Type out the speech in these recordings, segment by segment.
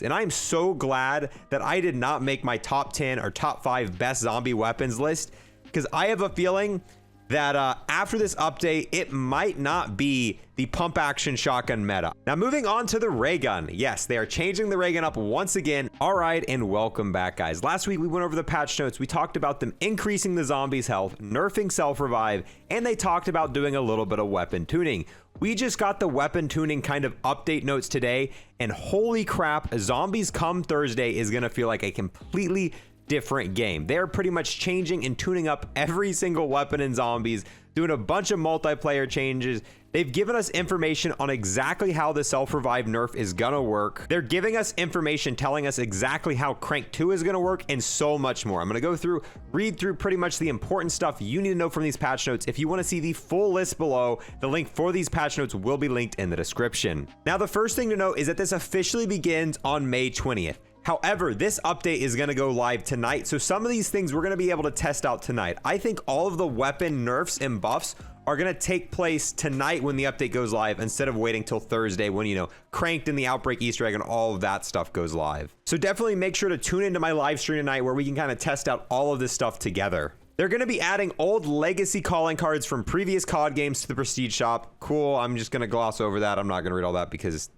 And I'm so glad that I did not make my top 10 or top 5 best zombie weapons list, because I have a feeling that after this update, it might not be the pump action shotgun meta. Now moving on to the ray gun. Yes, they are changing the ray gun up once again. All right, and welcome back, guys. Last week we went over the patch notes. We talked about them increasing the zombies' health, nerfing self-revive, and they talked about doing a little bit of weapon tuning. We just got the weapon tuning kind of update notes today, and holy crap, Zombies Come Thursday is gonna feel like a completely different game. They're pretty much changing and tuning up every single weapon in Zombies, doing a bunch of multiplayer changes. They've given us information on exactly how the self-revive nerf is gonna work. They're giving us information telling us exactly how Crank 2 is gonna work, and so much more. I'm gonna go through, read through pretty much the important stuff you need to know from these patch notes. If you wanna see the full list below, the link for these patch notes will be linked in the description. Now, the first thing to note is that this officially begins on May 20th. However, this update is going to go live tonight, so some of these things we're going to be able to test out tonight. I think all of the weapon nerfs and buffs are going to take place tonight when the update goes live, instead of waiting till Thursday when, you know, Cranked and the Outbreak Easter egg and all of that stuff goes live. So definitely make sure to tune into my live stream tonight where we can kind of test out all of this stuff together. They're going to be adding old legacy calling cards from previous COD games to the Prestige shop. Cool. I'm just going to gloss over that. I'm not going to read all that because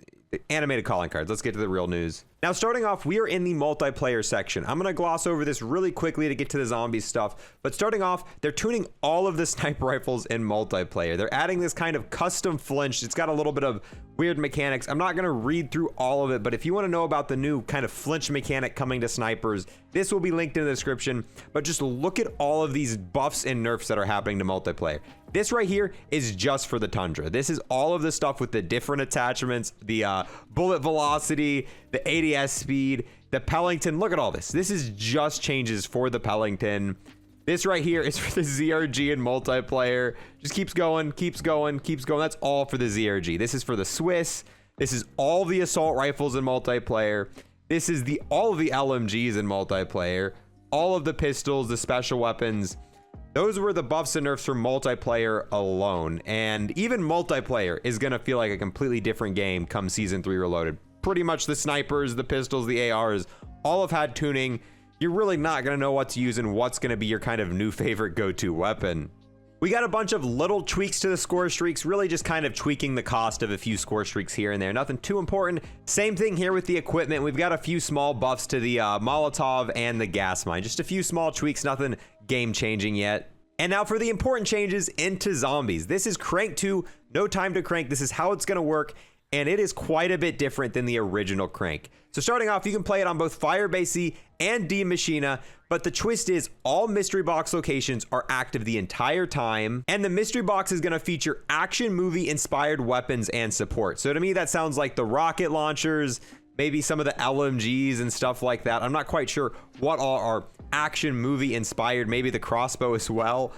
animated calling cards. Let's get to the real news. Now, starting off, we are in the multiplayer section. I'm going to gloss over this really quickly to get to the zombie stuff. But starting off, they're tuning all of the sniper rifles in multiplayer. They're adding this kind of custom flinch. It's got a little bit of weird mechanics. I'm not going to read through all of it, but if you want to know about the new kind of flinch mechanic coming to snipers, this will be linked in the description. But just look at all of these buffs and nerfs that are happening to multiplayer. This right here is just for the Tundra. This is all of the stuff with the different attachments, the bullet velocity, the ADS speed, the Pellington. Look at all this. This is just changes for the Pellington. This right here is for the ZRG in multiplayer. Just keeps going, keeps going, keeps going. That's all for the ZRG. This is for the Swiss. This is all the assault rifles in multiplayer. This is all of the LMGs in multiplayer. All of the pistols, the special weapons. Those were the buffs and nerfs for multiplayer alone. And even multiplayer is going to feel like a completely different game come Season 3 Reloaded. Pretty much the snipers, the pistols, the ARs, all have had tuning. You're really not going to know what to use and what's going to be your kind of new favorite go-to weapon. We got a bunch of little tweaks to the score streaks, really just kind of tweaking the cost of a few score streaks here and there. Nothing too important. Same thing here with the equipment. We've got a few small buffs to the Molotov and the gas mine. Just a few small tweaks, nothing game-changing yet. And now for the important changes into Zombies. This is Crank 2, no time to crank. This is how it's going to work, and it is quite a bit different than the original Crank. So starting off, you can play it on both FIREBASE-Z and D Machina, but the twist is all mystery box locations are active the entire time, and the mystery box is going to feature action movie inspired weapons and support. So to me, that sounds like the rocket launchers, maybe some of the LMGs and stuff like that. I'm not quite sure what all are action movie inspired, maybe the crossbow as well.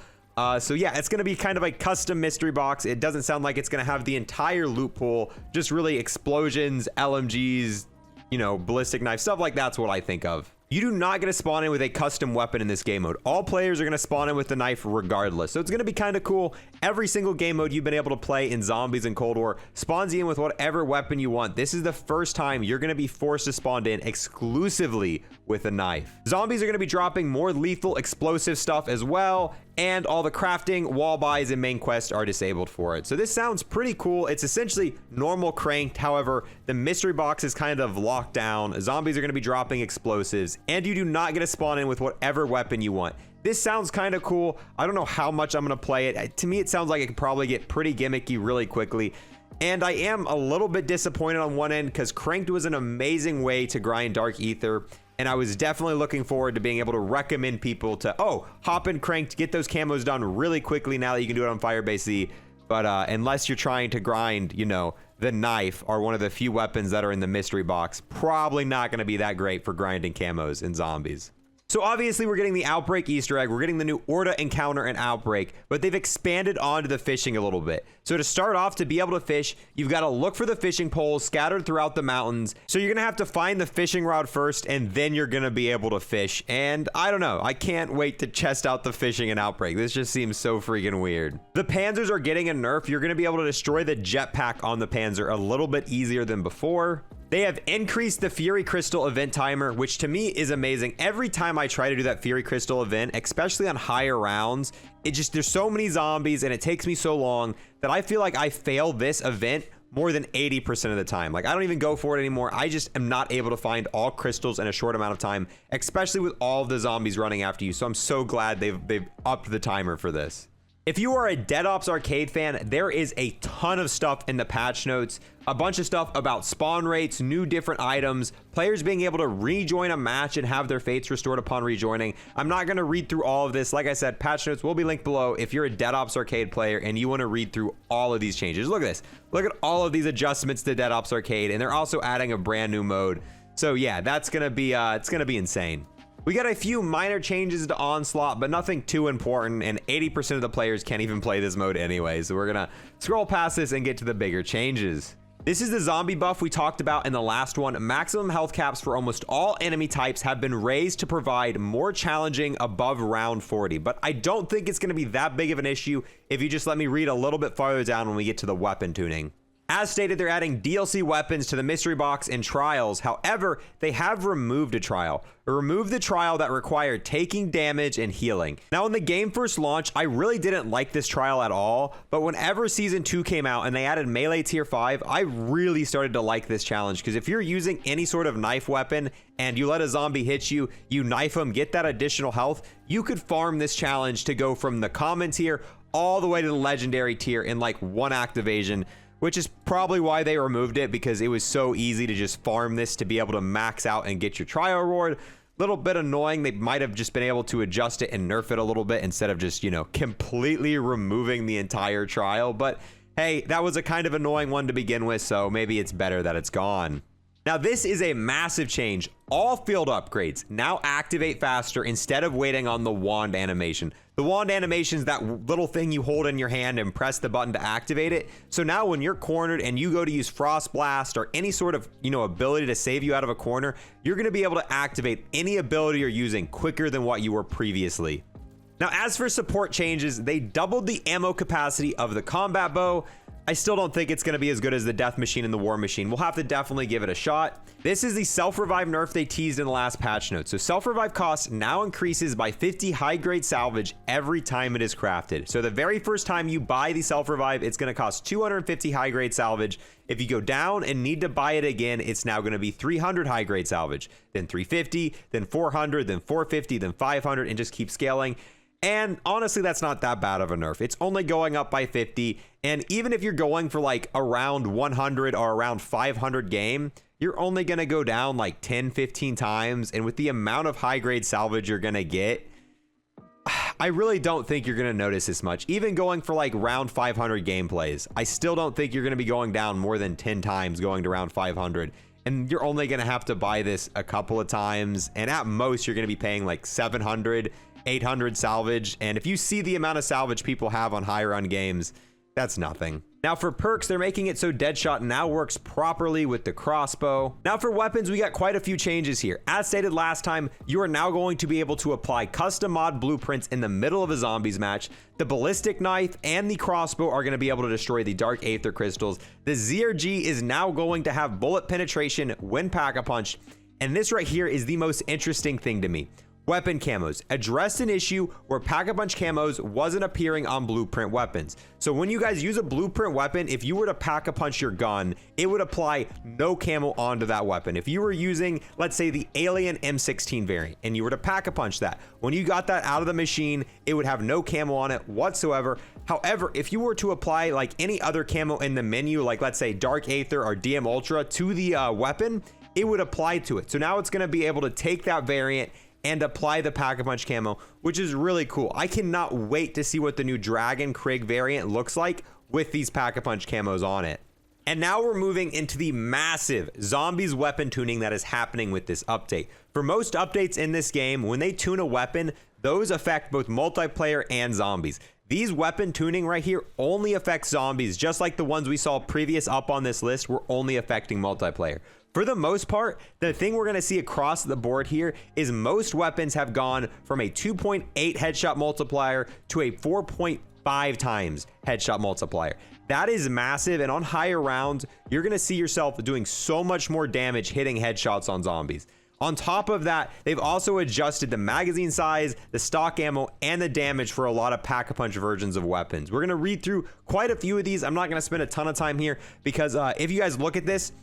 So yeah, it's going to be kind of a custom mystery box. It doesn't sound like it's going to have the entire loot pool, just really explosions, LMGs, you know, ballistic knives, stuff like that's what I think of. You do not get to spawn in with a custom weapon in this game mode. All players are going to spawn in with the knife regardless. So it's going to be kind of cool. Every single game mode you've been able to play in Zombies and Cold War spawns you in with whatever weapon you want. This is the first time you're going to be forced to spawn in exclusively with a knife. Zombies are going to be dropping more lethal explosive stuff as well, and all the crafting, wall buys, and main quests are disabled for it. So this sounds pretty cool. It's essentially normal Cranked. However, the mystery box is kind of locked down. Zombies are going to be dropping explosives, and you do not get to spawn in with whatever weapon you want. This sounds kind of cool. I don't know how much I'm going to play it. To me, it sounds like it could probably get pretty gimmicky really quickly. And I am a little bit disappointed on one end because Cranked was an amazing way to grind Dark Aether. And I was definitely looking forward to being able to recommend people to, oh, hop in Cranked, get those camos done really quickly now that you can do it on FIREBASE-Z. But unless you're trying to grind, you know, the knife or one of the few weapons that are in the mystery box, probably not going to be that great for grinding camos in Zombies. So obviously we're getting the Outbreak Easter egg, we're getting the new Orta encounter and Outbreak, but they've expanded onto the fishing a little bit. So to start off, to be able to fish, you've got to look for the fishing poles scattered throughout the mountains. So you're gonna have to find the fishing rod first, and then you're gonna be able to fish. And I don't know, I can't wait to test out the fishing in Outbreak. This just seems so freaking weird. The Panzers are getting a nerf. You're gonna be able to destroy the jetpack on the Panzer a little bit easier than before. They have increased the Fury Crystal event timer, which to me is amazing. Every time I try to do that Fury Crystal event, especially on higher rounds, there's so many zombies and it takes me so long that I feel like I fail this event more than 80% of the time. Like, I don't even go for it anymore. I just am not able to find all crystals in a short amount of time, especially with all of the zombies running after you. So I'm so glad they've upped the timer for this. If you are a Dead Ops Arcade fan, there is a ton of stuff in the patch notes, a bunch of stuff about spawn rates, new different items, players being able to rejoin a match and have their fates restored upon rejoining. I'm not going to read through all of this. Like I said, patch notes will be linked below if you're a Dead Ops Arcade player and you want to read through all of these changes. Look at this. Look at all of these adjustments to Dead Ops Arcade, and they're also adding a brand new mode. So yeah, that's going to be it's going to be insane. We got a few minor changes to Onslaught, but nothing too important, and 80% of the players can't even play this mode anyway, so we're gonna scroll past this and get to the bigger changes. This is the zombie buff we talked about in the last one. Maximum health caps for almost all enemy types have been raised to provide more challenging above round 40, but I don't think it's gonna be that big of an issue if you just let me read a little bit farther down when we get to the weapon tuning. As stated, they're adding DLC weapons to the mystery box and trials. However, they have removed a trial. Remove the trial that required taking damage and healing. Now, when the game first launched, I really didn't like this trial at all, but whenever Season 2 came out and they added Melee Tier 5, I really started to like this challenge, because if you're using any sort of knife weapon and you let a zombie hit you, you knife them, get that additional health, you could farm this challenge to go from the common tier all the way to the legendary tier in like one activation, which is probably why they removed it, because it was so easy to just farm this to be able to max out and get your trial reward. Little bit annoying. They might have just been able to adjust it and nerf it a little bit instead of just, you know, completely removing the entire trial. But hey, that was a kind of annoying one to begin with, so maybe it's better that it's gone. Now, this is a massive change. All field upgrades now activate faster instead of waiting on the wand animation. The wand animation is that little thing you hold in your hand and press the button to activate it. So now when you're cornered and you go to use Frost Blast or any sort of, you know, ability to save you out of a corner, you're going to be able to activate any ability you're using quicker than what you were previously. Now, as for support changes, they doubled the ammo capacity of the combat bow. I still don't think it's going to be as good as the Death Machine and the War Machine. We'll have to definitely give it a shot. This is the self-revive nerf they teased in the last patch note. So self-revive cost now increases by 50 high-grade salvage every time it is crafted. So the very first time you buy the self-revive, it's going to cost 250 high-grade salvage. If you go down and need to buy it again, it's now going to be 300 high-grade salvage, then 350, then 400, then 450, then 500, and just keep scaling. And honestly, that's not that bad of a nerf. It's only going up by 50. And even if you're going for like around 100 or around 500 game, you're only going to go down like 10, 15 times. And with the amount of high grade salvage you're going to get, I really don't think you're going to notice this much. Even going for like round 500 gameplays, I still don't think you're going to be going down more than 10 times going to round 500. And you're only going to have to buy this a couple of times. And at most, you're going to be paying like 700, 800 salvage. And if you see the amount of salvage people have on high run games, that's nothing. Now for perks, they're making it so Deadshot now works properly with the crossbow. Now for weapons, we got quite a few changes here. As stated last time, you are now going to be able to apply custom mod blueprints in the middle of a zombies match. The ballistic knife and the crossbow are going to be able to destroy the Dark Aether crystals. The ZRG is now going to have bullet penetration when pack-a-punched. And this right here is the most interesting thing to me. Weapon camos addressed an issue where pack-a-punch camos wasn't appearing on blueprint weapons. So when you guys use a blueprint weapon, if you were to pack-a-punch your gun, it would apply no camo onto that weapon. If you were using, let's say, the Alien M16 variant and you were to pack-a-punch that, when you got that out of the machine, it would have no camo on it whatsoever. However, if you were to apply like any other camo in the menu, like let's say Dark Aether or DM Ultra to the weapon, it would apply to it. So now it's going to be able to take that variant and apply the pack-a-punch camo, which is really cool. I cannot wait to see what the new Dragon Krieg variant looks like with these pack-a-punch camos on it. And now we're moving into the massive zombies weapon tuning that is happening with this update. For most updates in this game, when they tune a weapon, those affect both multiplayer and zombies. These weapon tuning right here only affects zombies, just like the ones we saw previous up on this list were only affecting multiplayer. For the most part, the thing we're going to see across the board here is most weapons have gone from a 2.8 headshot multiplier to a 4.0 5 times headshot multiplier. That is massive, and on higher rounds, you're gonna see yourself doing so much more damage hitting headshots on zombies. On top of that, they've also adjusted the magazine size, the stock ammo, and the damage for a lot of pack-a-punch versions of weapons. We're gonna read through quite a few of these. I'm not gonna spend a ton of time here because if you guys look at this,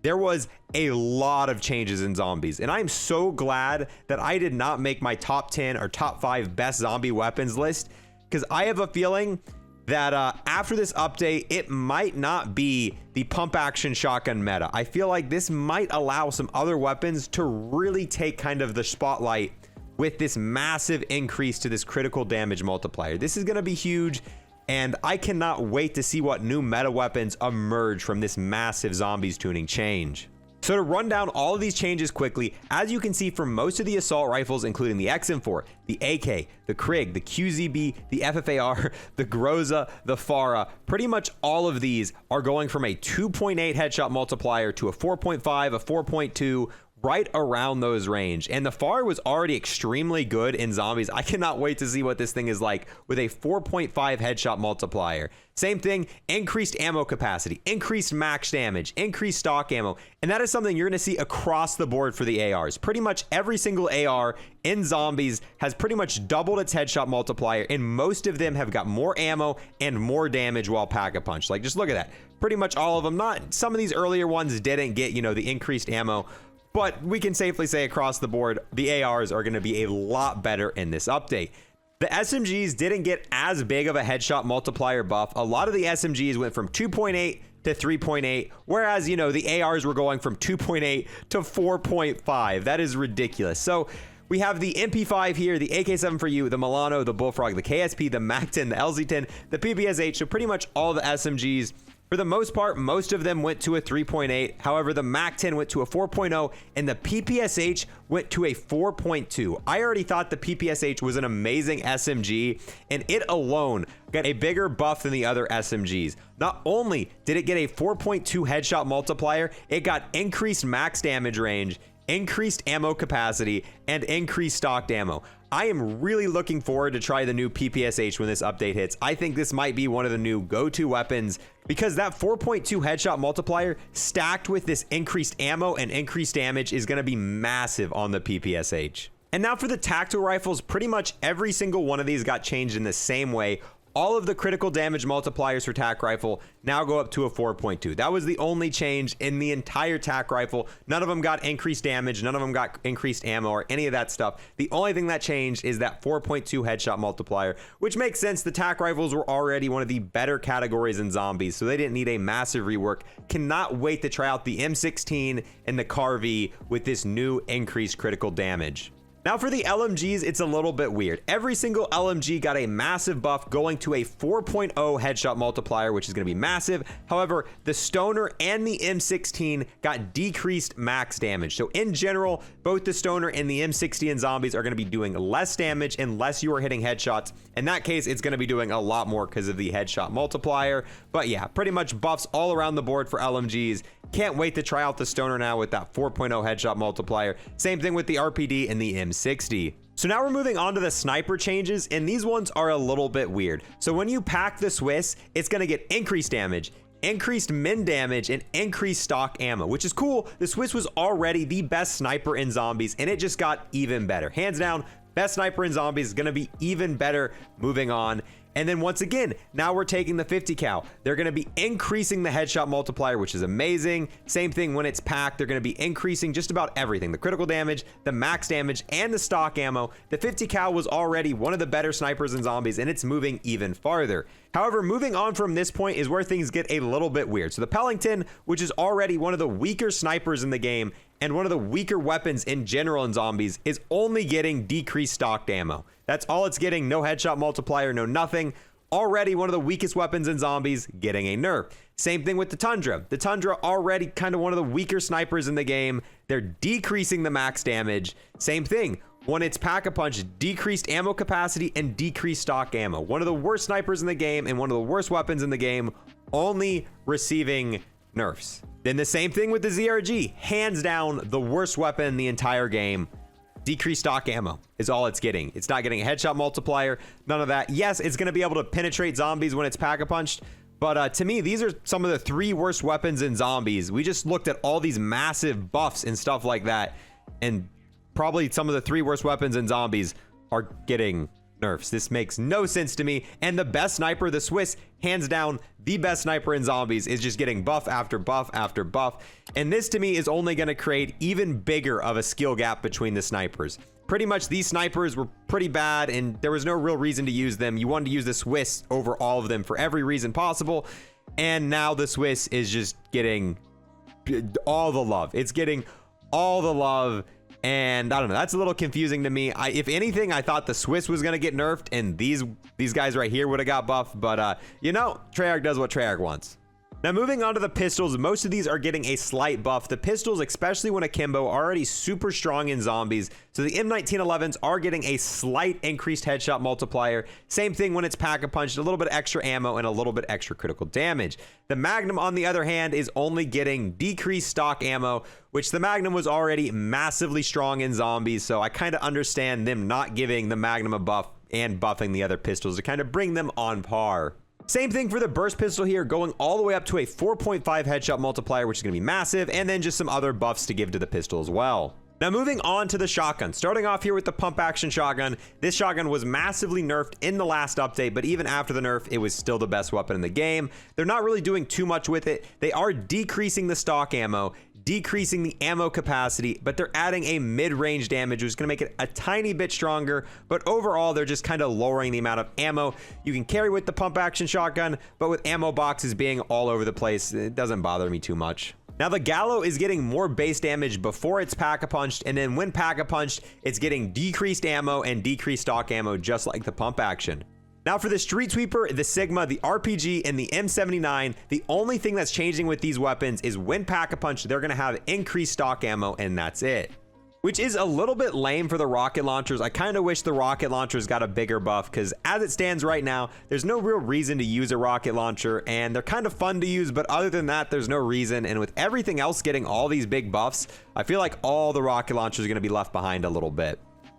there was a lot of changes in zombies, and I'm so glad that I did not make my top 10 or top 5 best zombie weapons list, because I have a feeling that after this update, it might not be the pump action shotgun meta. I feel like this might allow some other weapons to really take kind of the spotlight with this massive increase to this critical damage multiplier. This is gonna be huge, and I cannot wait to see what new meta weapons emerge from this massive zombies tuning change. So to run down all of these changes quickly, as you can see for most of the assault rifles, including the XM4, the AK, the Krig, the QZB, the FFAR, the Groza, the Farah, pretty much all of these are going from a 2.8 headshot multiplier to a 4.5, a 4.2, right around those range. And the FAR was already extremely good in zombies. I cannot wait to see what this thing is like with a 4.5 headshot multiplier. Same thing, increased ammo capacity, increased max damage, increased stock ammo. And that is something you're gonna see across the board for the ARs. Pretty much every single AR in zombies has pretty much doubled its headshot multiplier, and most of them have got more ammo and more damage while pack-a-punch. Like, just look at that. Pretty much all of them. Not some of these earlier ones didn't get, you know, the increased ammo, but we can safely say across the board, the ARs are going to be a lot better in this update. The SMGs didn't get as big of a headshot multiplier buff. A lot of the SMGs went from 2.8 to 3.8, whereas, you know, the ARs were going from 2.8 to 4.5. That is ridiculous. So we have the MP5 here, the AK-7 for you, the Milano, the Bullfrog, the KSP, the MAC-10, the LZ-10, the PPS-H, so pretty much all the SMGs. For the most part, most of them went to a 3.8. However, the MAC-10 went to a 4.0, and the PPS-H went to a 4.2. I already thought the PPS-H was an amazing SMG, and it alone got a bigger buff than the other SMGs. Not only did it get a 4.2 headshot multiplier, it got increased max damage range, increased ammo capacity, and increased stocked ammo. I am really looking forward to try the new PPS-H when this update hits. I think this might be one of the new go-to weapons, because that 4.2 headshot multiplier stacked with this increased ammo and increased damage is going to be massive on the PPS-H. And now for the tactical rifles, pretty much every single one of these got changed in the same way. All of the critical damage multipliers for TAC rifle now go up to a 4.2. That was the only change in the entire TAC rifle. None of them got increased damage. None of them got increased ammo or any of that stuff. The only thing that changed is that 4.2 headshot multiplier, which makes sense. The TAC rifles were already one of the better categories in zombies, so they didn't need a massive rework. Cannot wait to try out the M16 and the CAR-V with this new increased critical damage. Now for the LMGs, it's a little bit weird. Every single LMG got a massive buff going to a 4.0 headshot multiplier, which is going to be massive. However, the Stoner and the M16 got decreased max damage. So in general, both the Stoner and the M60 in zombies are going to be doing less damage unless you are hitting headshots. In that case, it's going to be doing a lot more because of the headshot multiplier. But yeah, pretty much buffs all around the board for LMGs. Can't wait to try out the Stoner now with that 4.0 headshot multiplier. Same thing with the RPD and the M60. So now we're moving on to the sniper changes, and these ones are a little bit weird. So when you pack the Swiss, it's going to get increased damage, increased min damage, and increased stock ammo, which is cool. The Swiss was already the best sniper in zombies, and it just got even better. Hands down, best sniper in zombies is going to be even better moving on. And then once again, now we're taking the 50 cal. They're going to be increasing the headshot multiplier, which is amazing. Same thing when it's packed. They're going to be increasing just about everything. The critical damage, the max damage, and the stock ammo. The 50 cal was already one of the better snipers in zombies, and it's moving even farther. However, moving on from this point is where things get a little bit weird. So the Pellington, which is already one of the weaker snipers in the game and one of the weaker weapons in general in zombies, is only getting decreased stocked ammo. That's all it's getting. No headshot multiplier, no nothing. Already one of the weakest weapons in zombies, getting a nerf. Same thing with the Tundra. The Tundra already kind of one of the weaker snipers in the game. They're decreasing the max damage. Same thing. When it's pack-a-punch, decreased ammo capacity and decreased stock ammo. One of the worst snipers in the game and one of the worst weapons in the game, only receiving nerfs. Then the same thing with the ZRG. Hands down, the worst weapon in the entire game. decreased stock ammo is all it's getting. It's not getting a headshot multiplier, none of that. Yes, it's going to be able to penetrate zombies when it's pack-a-punched, but to me, these are some of the 3 worst weapons in zombies. We just looked at all these massive buffs and stuff like that, and probably some of the 3 worst weapons in zombies are getting nerfs. This makes no sense to me. And the best sniper, the Swiss, hands down, the best sniper in zombies, is just getting buff after buff after buff. And this to me is only going to create even bigger of a skill gap between the snipers. Pretty much these snipers were pretty bad and there was no real reason to use them. You wanted to use the Swiss over all of them for every reason possible. And now the Swiss is just getting all the love. It's getting all the love. And I don't know, that's a little confusing to me. If anything, I thought the Swiss was going to get nerfed and these guys right here would have got buffed. But, you know, Treyarch does what Treyarch wants. Now, moving on to the pistols, most of these are getting a slight buff. The pistols, especially when akimbo, are already super strong in zombies. So the M1911s are getting a slight increased headshot multiplier. Same thing when it's pack-a-punched, a little bit extra ammo and a little bit extra critical damage. The Magnum, on the other hand, is only getting decreased stock ammo, which the Magnum was already massively strong in zombies. So I kind of understand them not giving the Magnum a buff and buffing the other pistols to kind of bring them on par. Same thing for the burst pistol here, going all the way up to a 4.5 headshot multiplier, which is going to be massive, and then just some other buffs to give to the pistol as well. Now moving on to the shotgun, starting off here with the pump action shotgun. This shotgun was massively nerfed in the last update, but even after the nerf, it was still the best weapon in the game. They're not really doing too much with it. They are decreasing the stock ammo, decreasing the ammo capacity, but they're adding a mid-range damage, which is going to make it a tiny bit stronger. But overall, they're just kind of lowering the amount of ammo you can carry with the pump action shotgun, but with ammo boxes being all over the place, it doesn't bother me too much. Now the Gallo is getting more base damage before it's pack-a-punched, and then when pack-a-punched, it's getting decreased ammo and decreased stock ammo, just like the pump action. Now for the Street Sweeper, the Sigma, the RPG, and the M79, the only thing that's changing with these weapons is when pack-a-punched, they're going to have increased stock ammo, and that's it. Which is a little bit lame for the rocket launchers. I kind of wish the rocket launchers got a bigger buff, because as it stands right now, there's no real reason to use a rocket launcher, and they're kind of fun to use, but other than that, there's no reason. And with everything else getting all these big buffs, I feel like all the rocket launchers are going to be left behind a little bit.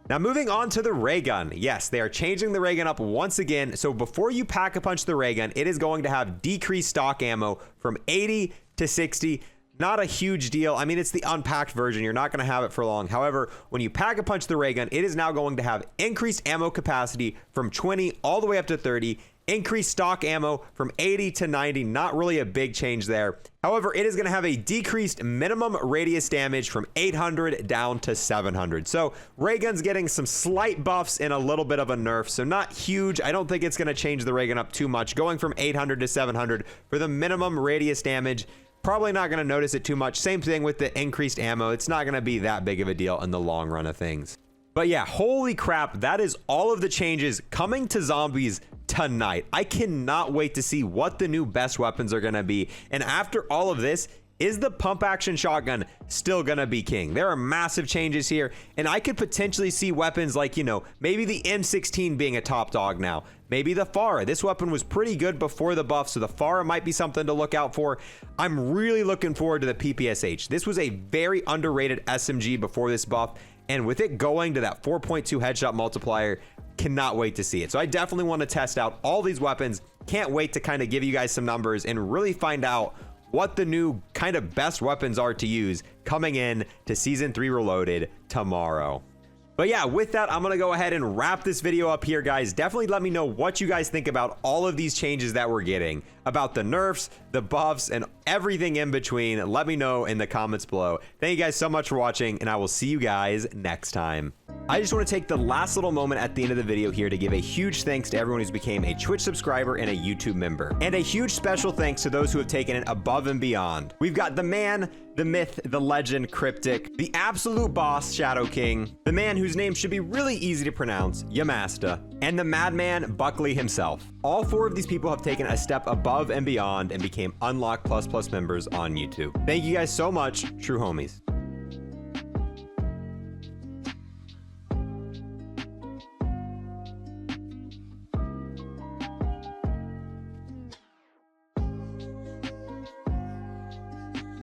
Now moving on to the ray gun. Yes, they are changing the ray gun up once again. So before you pack-a-punch the ray gun, it is going to have decreased stock ammo from 80 to 60. Not a huge deal. I mean, it's the unpacked version. You're not going to have it for long. However, when you pack-a-punch the ray gun, it is now going to have increased ammo capacity from 20 all the way up to 30, increased stock ammo from 80 to 90. Not really a big change there. However, it is going to have a decreased minimum radius damage from 800 down to 700. So ray gun's getting some slight buffs and a little bit of a nerf. So not huge. I don't think it's going to change the ray gun up too much. Going from 800 to 700 for the minimum radius damage. Probably not going to notice it too much. Same thing with the increased ammo. It's not going to be that big of a deal in the long run of things. But yeah, holy crap, that is all of the changes coming to zombies tonight. I cannot wait to see what the new best weapons are going to be. And after all of this, is the pump action shotgun still going to be king? There are massive changes here, and I could potentially see weapons like, you know, maybe the M16 being a top dog now. Maybe the FARA. This weapon was pretty good before the buff, so the FARA might be something to look out for. I'm really looking forward to the PPSH. This was a very underrated SMG before this buff, and with it going to that 4.2 headshot multiplier, cannot wait to see it. So I definitely want to test out all these weapons. Can't wait to kind of give you guys some numbers and really find out what the new kind of best weapons are to use coming in to Season 3 Reloaded tomorrow. But yeah, with that, I'm going to go ahead and wrap this video up here, guys. Definitely let me know what you guys think about all of these changes that we're getting, about the nerfs, the buffs, and everything in between. Let me know in the comments below. Thank you guys so much for watching, and I will see you guys next time. I just want to take the last little moment at the end of the video here to give a huge thanks to everyone who's became a Twitch subscriber and a YouTube member. And a huge special thanks to those who have taken it above and beyond. We've got the man, the myth, the legend, Cryptic, the absolute boss, Shadow King, the man whose name should be really easy to pronounce, Yamasta, and the madman, Buckley himself. All 4 of these people have taken a step above and beyond and became Unlock++ members on YouTube. Thank you guys so much, true homies.